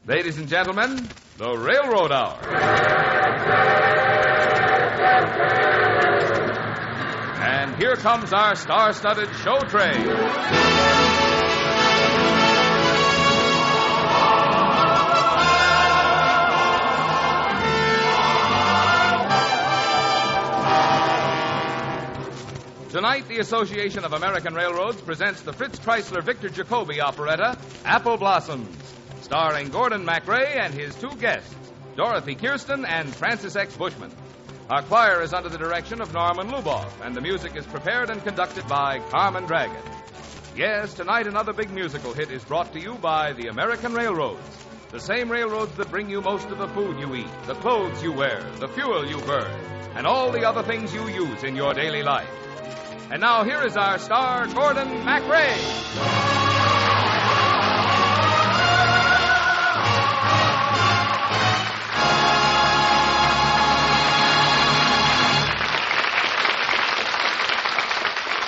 Ladies and gentlemen, the Railroad Hour. And here comes our star-studded show train. Tonight, the Association of American Railroads presents the Fritz Chrysler Victor Jacobi operetta, Apple Blossoms, starring Gordon MacRae and his two guests, Dorothy Kirsten and Francis X. Bushman. Our choir is under the direction of Norman Luboff, and the music is prepared and conducted by Carmen Dragon. Yes, tonight another big musical hit is brought to you by the American Railroads, the same railroads that bring you most of the food you eat, the clothes you wear, the fuel you burn, and all the other things you use in your daily life. And now here is our star, Gordon MacRae.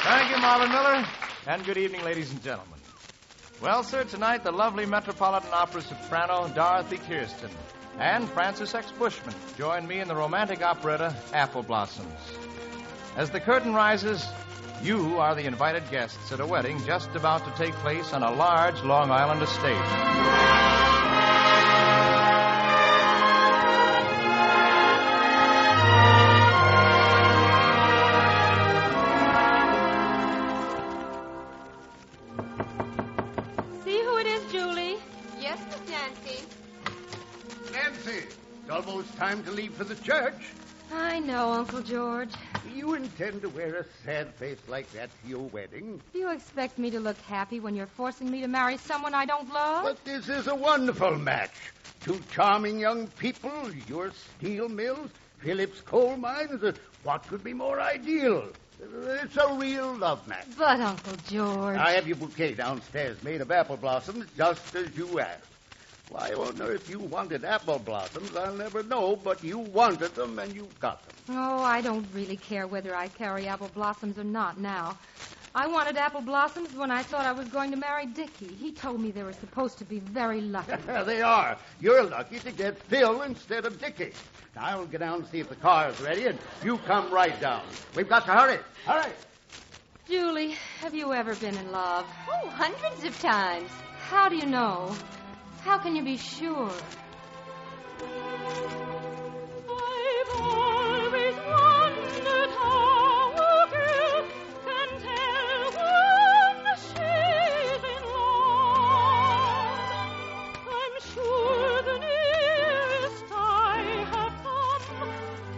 Thank you, Marvin Miller, and good evening, ladies and gentlemen. Well, sir, tonight the lovely Metropolitan Opera soprano Dorothy Kirsten and Francis X. Bushman join me in the romantic operetta Apple Blossoms. As the curtain rises, you are the invited guests at a wedding just about to take place on a large Long Island estate. See who it is, Julie? Yes, Miss Nancy. Nancy, it's almost time to leave for the church. I know, Uncle George. Do you intend to wear a sad face like that to your wedding? Do you expect me to look happy when you're forcing me to marry someone I don't love? But this is a wonderful match. Two charming young people, your steel mills, Phillips coal mines. What could be more ideal? It's a real love match. But, Uncle George... I have your bouquet downstairs made of apple blossoms just as you asked. Why on earth you wanted apple blossoms, I'll never know, but you wanted them and you got them. Oh, I don't really care whether I carry apple blossoms or not now. I wanted apple blossoms when I thought I was going to marry Dickie. He told me they were supposed to be very lucky. They are. You're lucky to get Phil instead of Dickie. Now, I'll get down and see if the car is ready, and you come right down. We've got to hurry. Hurry. Julie, have you ever been in love? Oh, hundreds of times. How do you know? How can you be sure? I've always wondered how a girl can tell when she's in love. I'm sure the nearest I have come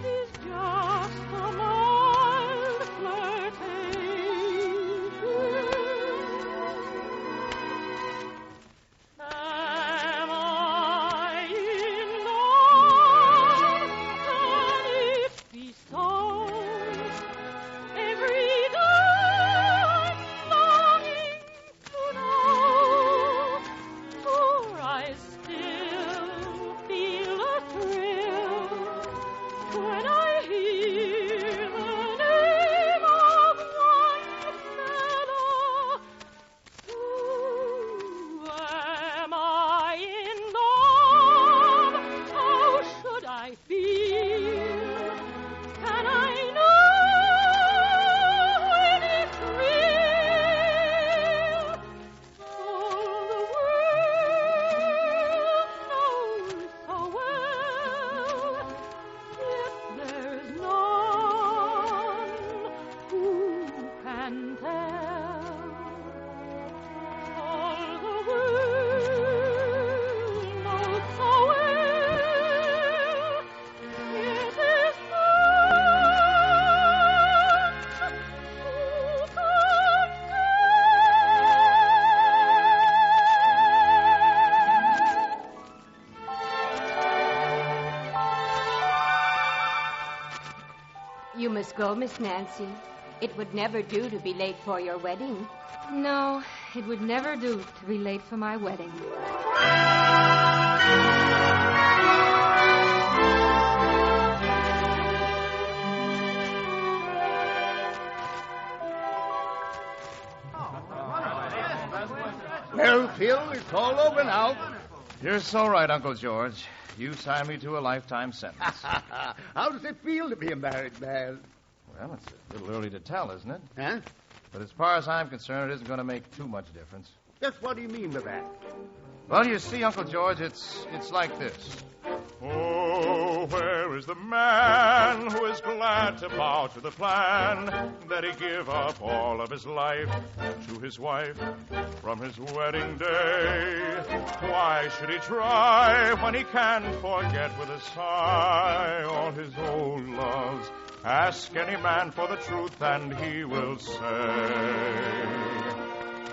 is just a mild flirtation. Am I in love? Can it be so? Every day I'm longing to know, for I still feel a thrill when I hear the name of one fellow. Who am I in love? How should I feel? Can I know when it's real? All the world knows so well, yet there's none who can tell. All the world knows so well, yet there's none who can You must go, Miss Nancy. It would never do to be late for your wedding. No, it would never do to be late for my wedding. Well, Phil, it's all over now. You're so right, Uncle George. You signed me to a lifetime sentence. How does it feel to be a married man? Well, it's a little early to tell, isn't it? Huh? But as far as I'm concerned, it isn't going to make too much difference. Just what do you mean by that? Well, you see, Uncle George, it's like this. Oh, where is the man who is glad to bow to the plan that he give up all of his life to his wife from his wedding day? Why should he try when he can forget with a sigh all his old loves? Ask any man for the truth and he will say,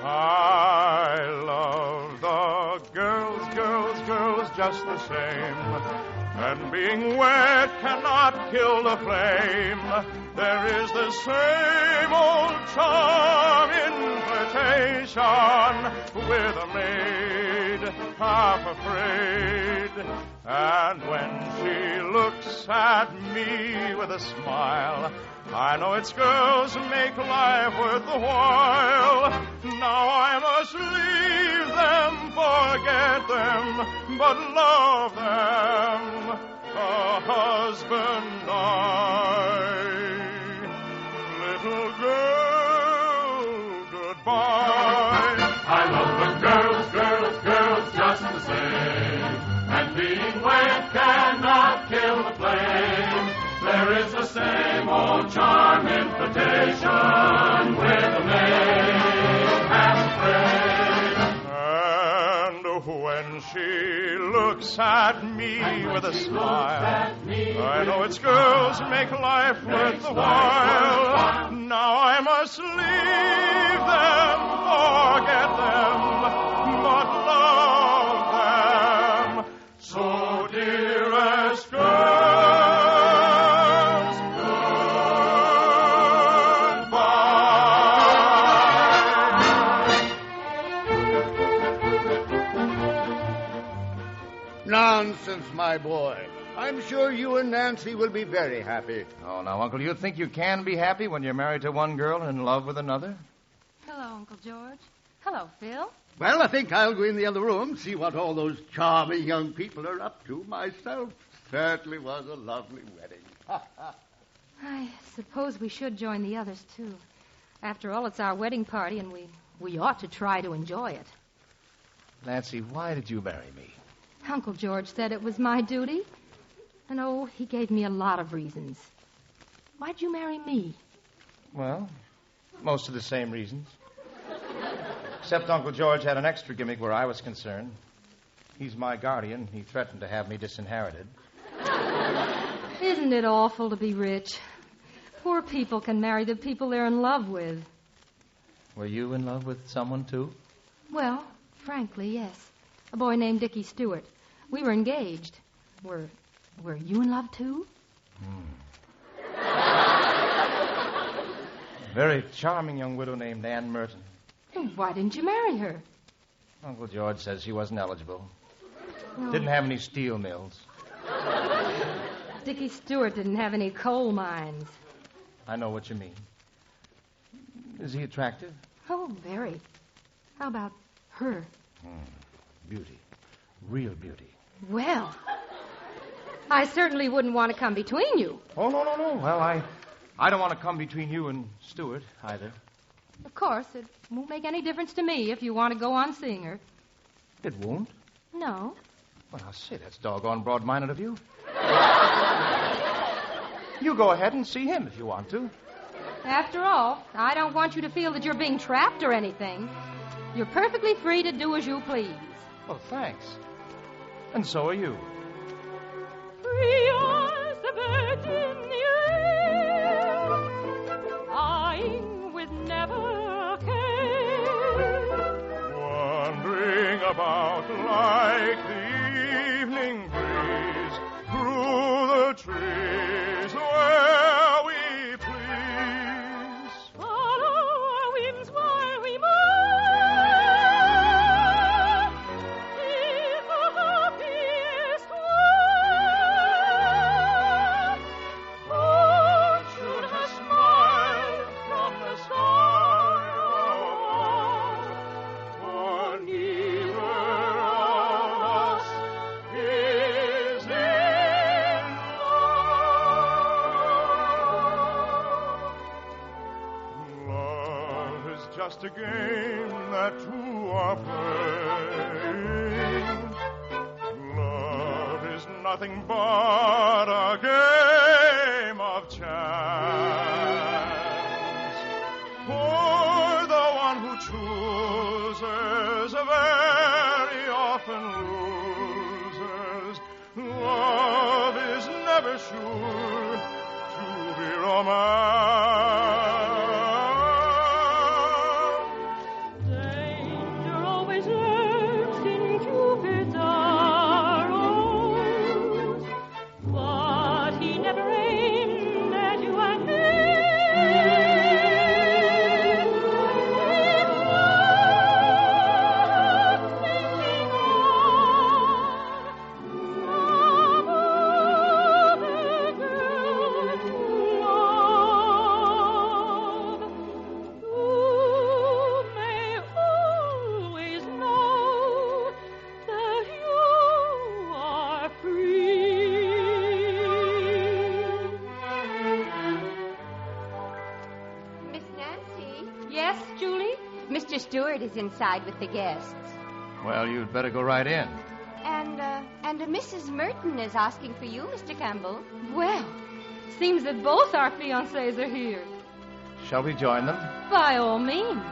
I love the girls just the same. And being wed cannot kill the flame. There is the same old charm invitation with a maid half afraid. And when she looks at me with a smile, I know it's girls make life worth the while. Now I must leave them, forget them, but love them, a husband I. Little girl, goodbye. I love the girls just the same. And being wed cannot kill the flame. There is the same old charm invitation with a maid half afraid. And when she looks at me with a smile, I know it's girls make life worth the while. Now I must leave them, forget them, but love them. So dearest girls, goodbye. Nonsense, my boy. I'm sure you and Nancy will be very happy. Oh, now, Uncle, you think you can be happy when you're married to one girl and in love with another? Hello, Uncle George. Hello, Phil. Well, I think I'll go in the other room, see what all those charming young people are up to myself. Certainly was a lovely wedding. I suppose we should join the others, too. After all, it's our wedding party, and we ought to try to enjoy it. Nancy, why did you marry me? Uncle George said it was my duty. And, oh, he gave me a lot of reasons. Why'd you marry me? Well, most of the same reasons. Except Uncle George had an extra gimmick where I was concerned. He's my guardian. He threatened to have me disinherited. Isn't it awful to be rich? Poor people can marry the people they're in love with. Were you in love with someone, too? Well, frankly, yes. A boy named Dickie Stewart. We were engaged. Were you in love, too? Very charming young widow named Ann Merton. Well, why didn't you marry her? Uncle George says she wasn't eligible. No. Didn't have any steel mills. Dickie Stewart didn't have any coal mines. I know what you mean. Is he attractive? Oh, very. How about her? Beauty. Real beauty. Well, I certainly wouldn't want to come between you. Oh, no. Well, I don't want to come between you and Stewart, either. Of course, it won't make any difference to me if you want to go on seeing her. It won't? No. Well, I'll say that's doggone broad-minded of you. You go ahead and see him if you want to. After all, I don't want you to feel that you're being trapped or anything. You're perfectly free to do as you please. Oh, thanks. And so are you. Free as the bird in the air, flying with never care. Wandering about like the evening breeze through the trees where we please. Follow our whims while we move. In the happiest way. a game that two are playing. Love is nothing but a game of chance. For the one who chooses very often loses. Love is never sure to be romance. Danger always lurks in Cupid's arrows, but he never aimed at you and me. Mr. Stewart is inside with the guests. Well, you'd better go right in. And Mrs. Merton is asking for you, Mr. Campbell. Well, seems that both our fiancés are here. Shall we join them? By all means.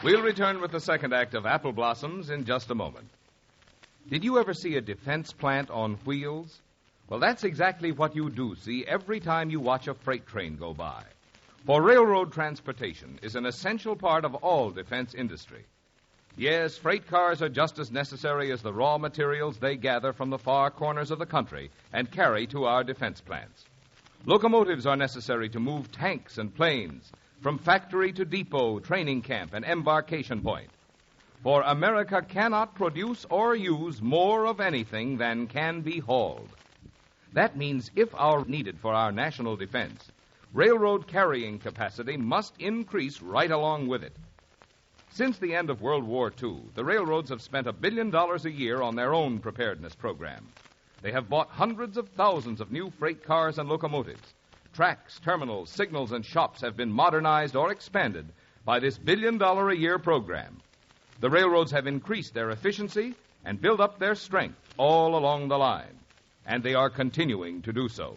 We'll return with the second act of Apple Blossoms in just a moment. Did you ever see a defense plant on wheels? Well, that's exactly what you do see every time you watch a freight train go by. For railroad transportation is an essential part of all defense industry. Yes, freight cars are just as necessary as the raw materials they gather from the far corners of the country and carry to our defense plants. Locomotives are necessary to move tanks and planes from factory to depot, training camp, and embarkation point. For America cannot produce or use more of anything than can be hauled. That means if our needed for our national defense, railroad carrying capacity must increase right along with it. Since the end of World War II, the railroads have spent $1 billion a year on their own preparedness program. They have bought hundreds of thousands of new freight cars and locomotives. Tracks, terminals, signals, and shops have been modernized or expanded by this $1 billion a year program. The railroads have increased their efficiency and built up their strength all along the line, and they are continuing to do so.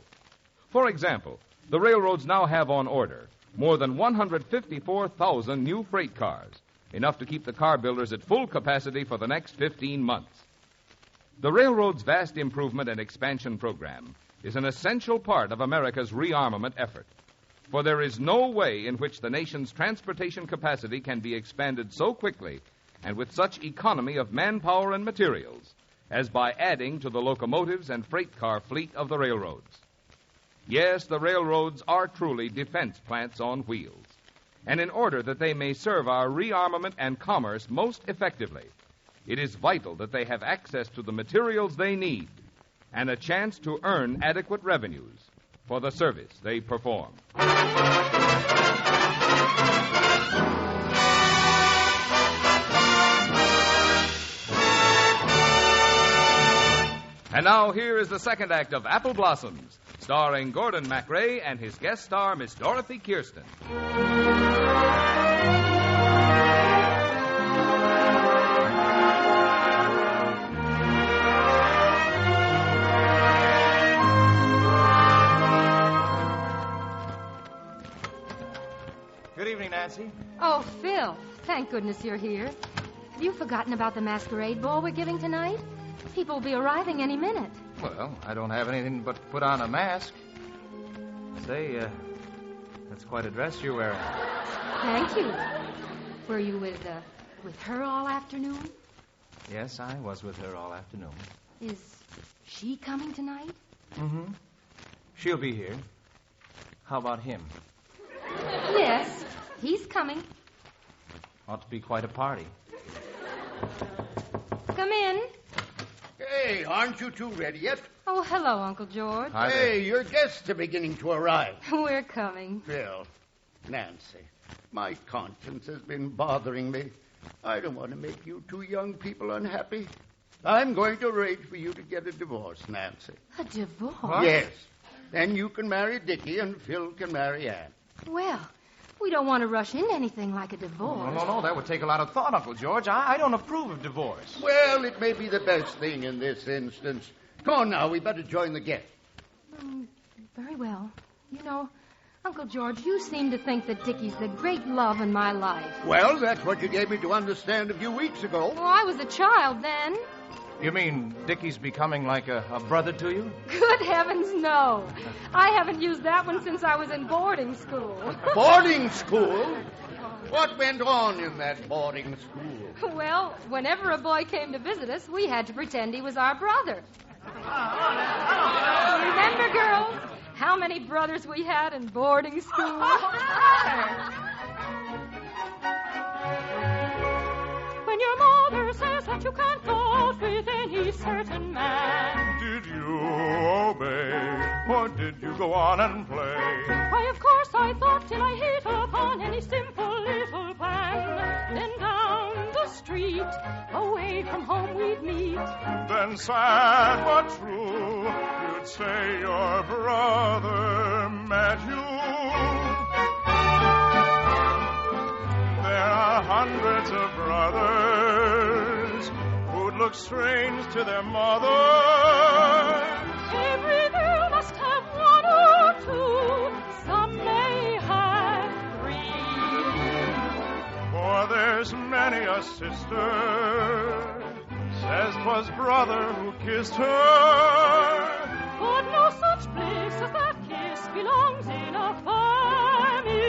For example, the railroads now have on order more than 154,000 new freight cars, enough to keep the car builders at full capacity for the next 15 months. The railroad's vast improvement and expansion program is an essential part of America's rearmament effort. For there is no way in which the nation's transportation capacity can be expanded so quickly and with such economy of manpower and materials as by adding to the locomotives and freight car fleet of the railroads. Yes, the railroads are truly defense plants on wheels. And in order that they may serve our rearmament and commerce most effectively, it is vital that they have access to the materials they need and a chance to earn adequate revenues for the service they perform. And now here is the second act of Apple Blossoms, starring Gordon MacRae and his guest star, Miss Dorothy Kirsten. Good evening, Nancy. Oh, Phil, thank goodness you're here. Have you forgotten about the masquerade ball we're giving tonight? People will be arriving any minute. Well, I don't have anything but put on a mask. Say, that's quite a dress you're wearing. Thank you. Were you with her all afternoon? Yes, I was with her all afternoon. Is she coming tonight? Mm-hmm. She'll be here. How about him? Yes, he's coming. Ought to be quite a party. Come in. Hey, aren't you two ready yet? Oh, hello, Uncle George. Hi there. Hey, your guests are beginning to arrive. We're coming. Phil, Nancy, my conscience has been bothering me. I don't want to make you two young people unhappy. I'm going to arrange for you to get a divorce, Nancy. A divorce? Huh? Yes. Then you can marry Dickie and Phil can marry Ann. Well, we don't want to rush into anything like a divorce. No. That would take a lot of thought, Uncle George. I don't approve of divorce. Well, it may be the best thing in this instance. Come on now, we better join the guests. Very well. You know, Uncle George, you seem to think that Dickie's the great love in my life. Well, that's what you gave me to understand a few weeks ago. Oh, I was a child then. You mean Dickie's becoming like a brother to you? Good heavens, no. I haven't used that one since I was in boarding school. Boarding school? What went on in that boarding school? Well, whenever a boy came to visit us, we had to pretend he was our brother. Remember, girls, how many brothers we had in boarding school? When your mother says that you can't go out with any certain man, Did you obey, or did you go on and play? why, of course I thought till I hit upon any simple little plan. Then down the street, away from home we'd meet. Then sad but true, you'd say your brother met you. There are hundreds of brothers who'd look strange to their mother. Every girl must have one or two, some may have three. For there's many a sister says 'twas brother who kissed her. But no such bliss as that kiss belongs in a family.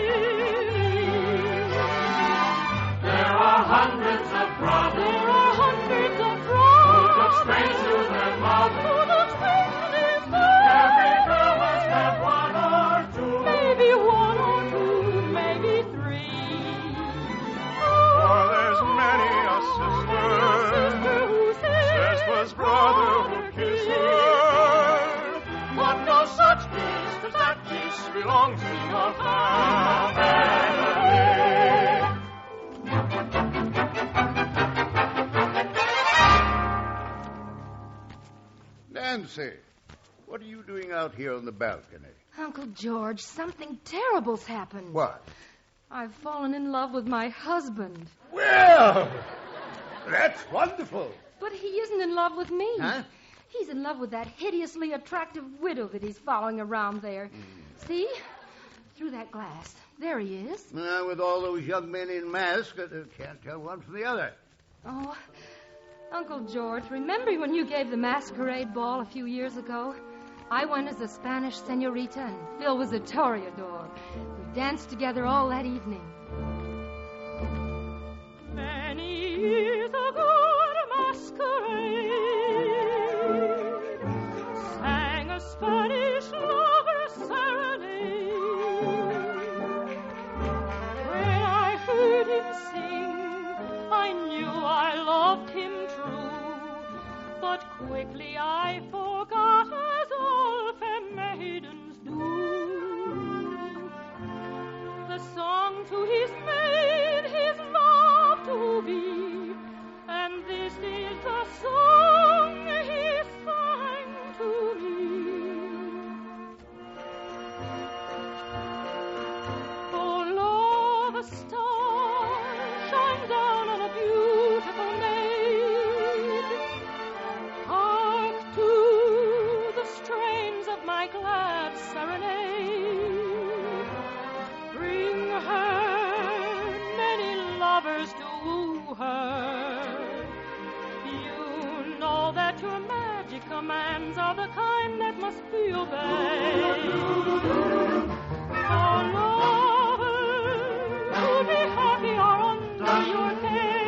There are hundreds of brothers There are hundreds of brothers who look strange to their mother. who look strange to their mother. Every girl must have one or two. Maybe one or two, maybe three. For there's many a sister Who says 'twas brother who kissed her. But no such kiss, 'cause that kiss belongs in your family. Nancy, what are you doing out here on the balcony? Uncle George, something terrible's happened. What? I've fallen in love with my husband. Well, that's wonderful. But he isn't in love with me. Huh? He's in love with that hideously attractive widow that he's following around there. See? Through that glass. There he is. With all those young men in masks, I can't tell one from the other. Oh, Uncle George, remember when you gave the masquerade ball a few years ago? I went as a Spanish senorita and Phil was a toreador. We danced together all that evening. Many years ago at a masquerade, sang a Spanish lover serenade. When I heard him sing, I knew I loved him true, but quickly I forgot, as all fair maidens do, the song to his maid, his love to be, and this is the song he sang to me. Oh, love, a star shine down on a beautiful maid. Hark to the strains of my glad serenade. Bring her many lovers to woo her. You know that your magic commands are the kind that must be obeyed. Oh, lovers, who'll be happy are under your care.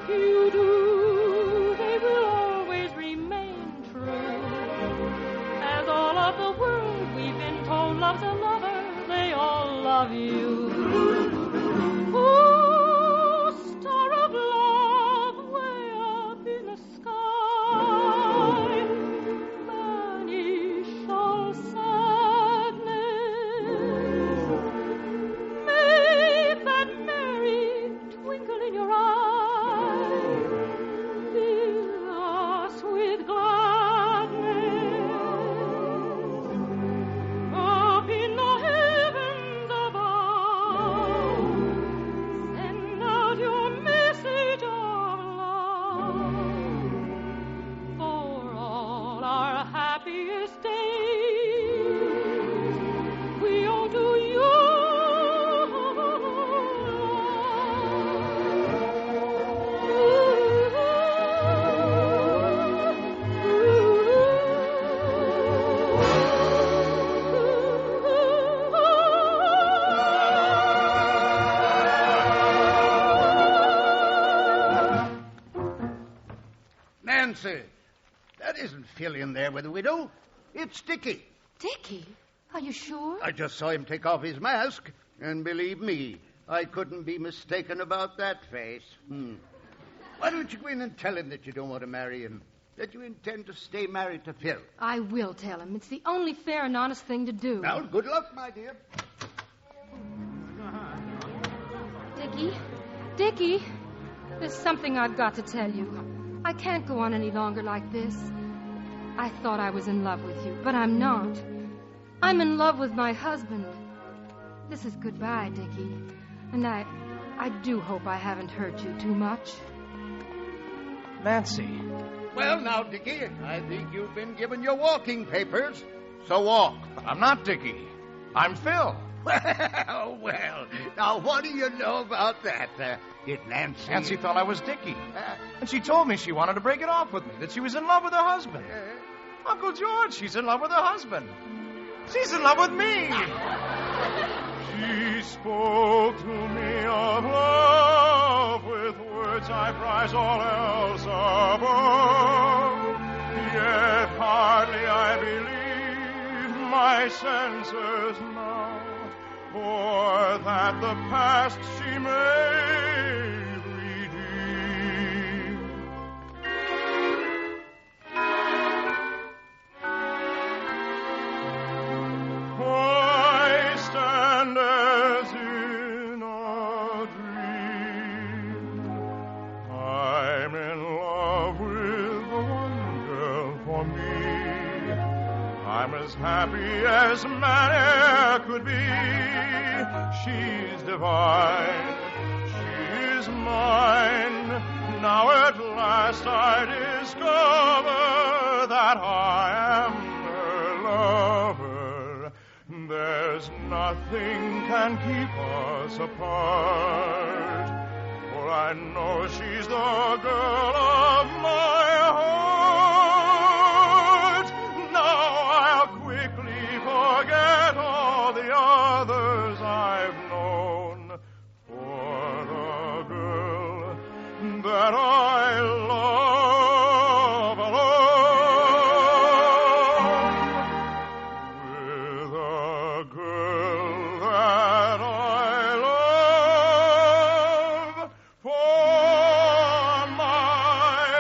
if you do, they will always remain true. As all of the world we've been told loves a lover, they all love you. Oh, star of love, way up in the sky, banish all sadness. Make that merry twinkle in your eye fill us with gladness. Up in the heavens above, send out your message of love for all our happiest days. We owe to you. Nancy, that isn't Phil in there with the widow. It's Dickie. Dickie? Are you sure? I just saw him take off his mask, and believe me, I couldn't be mistaken about that face. Why don't you go in and tell him that you don't want to marry him, that you intend to stay married to Phil? I will tell him. It's the only fair and honest thing to do. Now, good luck, my dear. Dickie, there's something I've got to tell you. I can't go on any longer like this. I thought I was in love with you, but I'm not. I'm in love with my husband. This is goodbye, Dickie. And I do hope I haven't hurt you too much. Nancy. Well, now, Dickie, I think you've been given your walking papers, so walk. I'm not Dickie. I'm Phil. Well, now, what do you know about that? Did Nancy... Nancy thought I was Dickie. And she told me she wanted to break it off with me, that she was in love with her husband. Uncle George, she's in love with her husband. She's in love with me. She spoke to me of love with words I prize all else above. Yet hardly I believe my senses now, for that the past she may redeem. I stand as in a dream. I'm in love with the one girl for me. I'm as happy as man e'er could be. She's divine, she's mine. Now at last I discover that I am her lover. There's nothing can keep us apart, for I know she's the girl of my heart. Now I'll quickly forget all the others I've known, for the girl that I love alone, with a girl that I love for my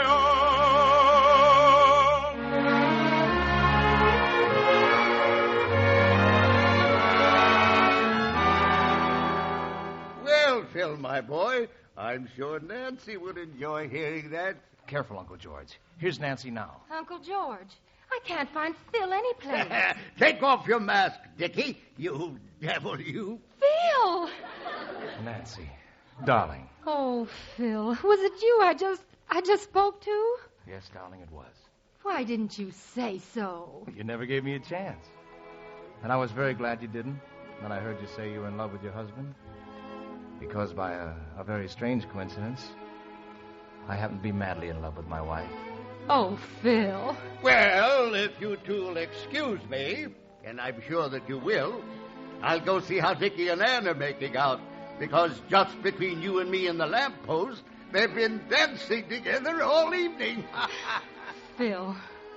own. Well, Phil, my boy, I'm sure Nancy would enjoy hearing that. Careful, Uncle George. Here's Nancy now. Uncle George, I can't find Phil anyplace. Take off your mask, Dickie. You devil, you. Phil! Nancy, darling. Oh, Phil, was it you I just spoke to? Yes, darling, it was. Why didn't you say so? You never gave me a chance. And I was very glad you didn't when I heard you say you were in love with your husband. Because by a very strange coincidence, I happen to be madly in love with my wife. Oh, Phil. Well, if you two will excuse me, and I'm sure that you will, I'll go see how Dickie and Ann are making out. Because just between you and me and the lamppost, They've been dancing together all evening. Phil.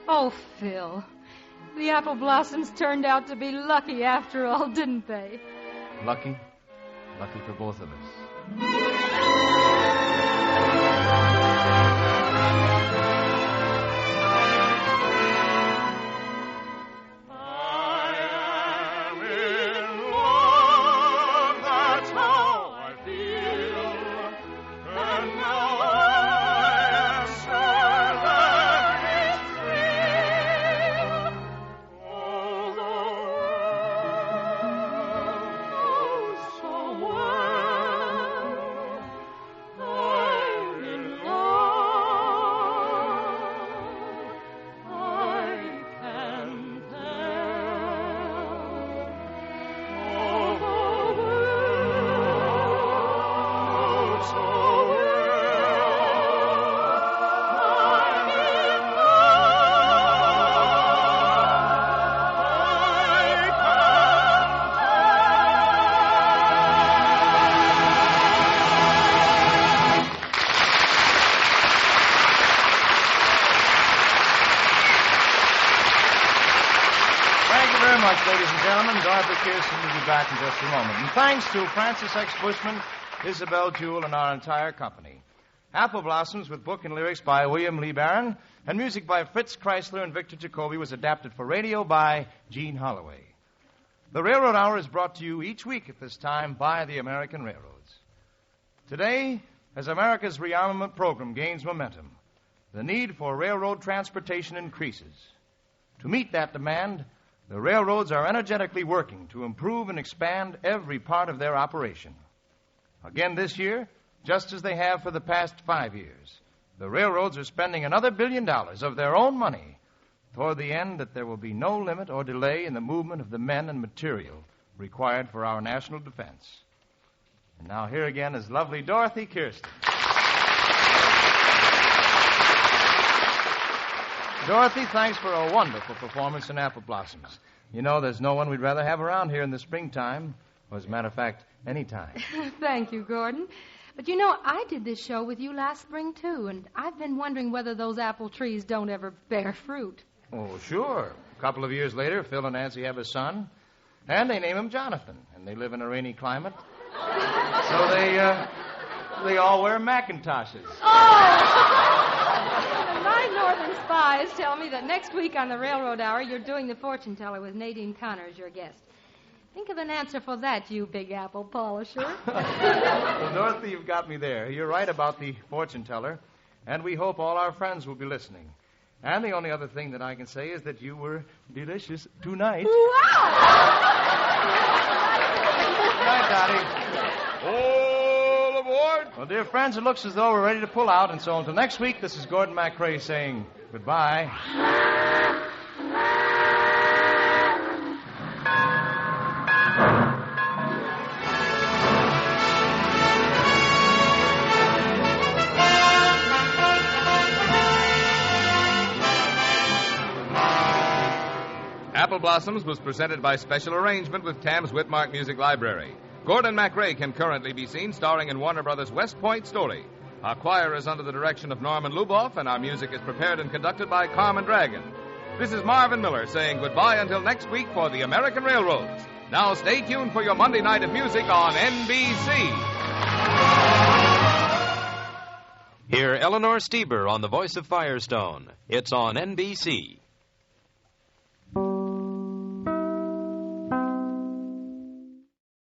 Oh, Phil. The apple blossoms turned out to be lucky after all, didn't they? Lucky? Lucky for both of us. Ladies and gentlemen, Dorothy Kirsten will be back in just a moment. And thanks to Francis X. Bushman, Isabel Jewell, and our entire company. Apple Blossoms, with book and lyrics by William Lee Barron, and music by Fritz Kreisler and Victor Jacobi, was adapted for radio by Gene Holloway. The Railroad Hour is brought to you each week at this time by the American Railroads. Today, as America's rearmament program gains momentum, the need for railroad transportation increases. To meet that demand, the railroads are energetically working to improve and expand every part of their operation. Again this year, just as they have for the past 5 years, the railroads are spending another $1 billion of their own money toward the end that there will be no limit or delay in the movement of the men and material required for our national defense. And now here again is lovely Dorothy Kirsten. Dorothy, thanks for a wonderful performance in Apple Blossoms. You know, there's no one we'd rather have around here in the springtime, or as a matter of fact, any time. Thank you, Gordon. But you know, I did this show with you last spring, too, and I've been wondering whether those apple trees don't ever bear fruit. Oh, sure. A couple of years later, Phil and Nancy have a son, and they name him Jonathan, and they live in a rainy climate. So they all wear Macintoshes. Oh! My northern spies tell me that next week on the Railroad Hour, you're doing the fortune teller with Nadine Connor as your guest. Think of an answer for that, you big apple polisher. Well, Dorothy, you've got me there. You're right about the fortune teller, and we hope all our friends will be listening. And the only other thing that I can say is that you were delicious tonight. Wow! Good night, Dottie. All aboard! Well, dear friends, it looks as though we're ready to pull out, and so until next week, this is Gordon MacRae saying goodbye. Apple Blossoms was presented by special arrangement with Tams Whitmark Music Library. Gordon MacRae can currently be seen starring in Warner Brothers' West Point story. Our choir is under the direction of Norman Luboff, and our music is prepared and conducted by Carmen Dragon. This is Marvin Miller saying goodbye until next week for the American Railroads. Now stay tuned for your Monday night of music on NBC. Hear Eleanor Stieber on The Voice of Firestone. It's on NBC.